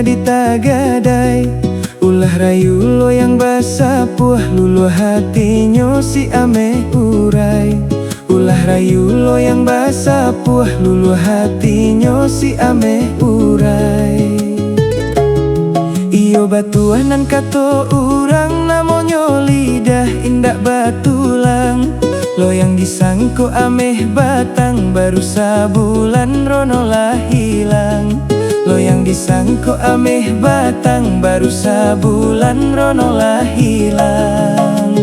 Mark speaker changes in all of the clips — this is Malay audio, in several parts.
Speaker 1: jadi tagadai. Ulah rayu lo yang basa puah lulu hatinya si ame urai. Ulah rayu lo yang basa puah lulu hatinya si ame urai. Iyo batuanan kato urang namanya lidah indak batulang. Lo yang disangko ameh batang baru sabulan rono lah hilang. Lo yang disangko ameh batang baru sabulan rono lah hilang.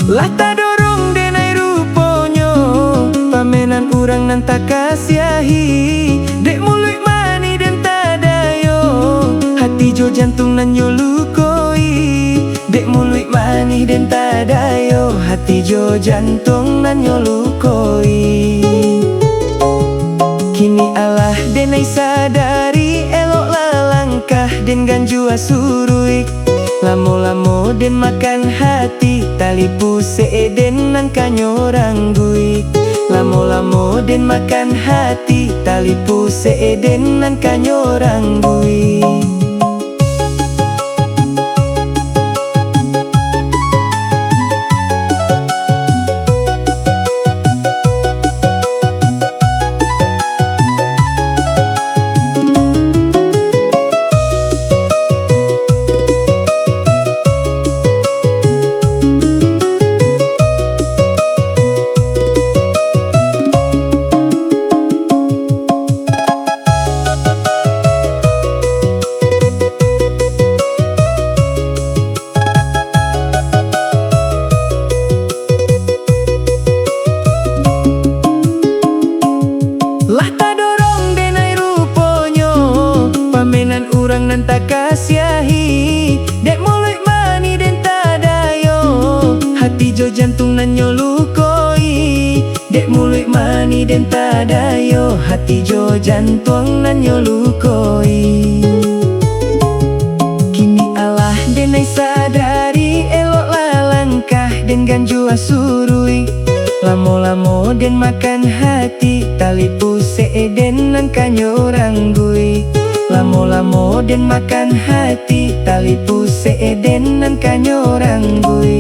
Speaker 1: Lata dorong denai ruponyo, pamenan urang nan tak kasiahi. Dek mulut mani dan tadayo, hati jo jantung nan yo lukoi. Dek mulut mani dan tadayo, hati jo jantung nan yo lukoi. Kini Allah denai sadari, elok lalangkah den ganjua surui. Lamo-lamo den makan hati, tali puse den nan kanyorang gui. Lamo-lamo den makan hati, tali puse den nan kanyorang gui. Lata dorong denai ruponyo, pamenan urang nan tak kasiahi. Dek mulut mani den tadayo, hati jo jantung nan yo lukoi. Dek mulut mani den tadayo, hati jo jantung nan yo lukoi. Kini Allah denai sadari, elok lalangkah den ganjua surui. Lamo-lamo den makan hati, tali puse den nan kanyorang gui. Lamo-lamo den makan hati, tali puse den nan kanyorang gui.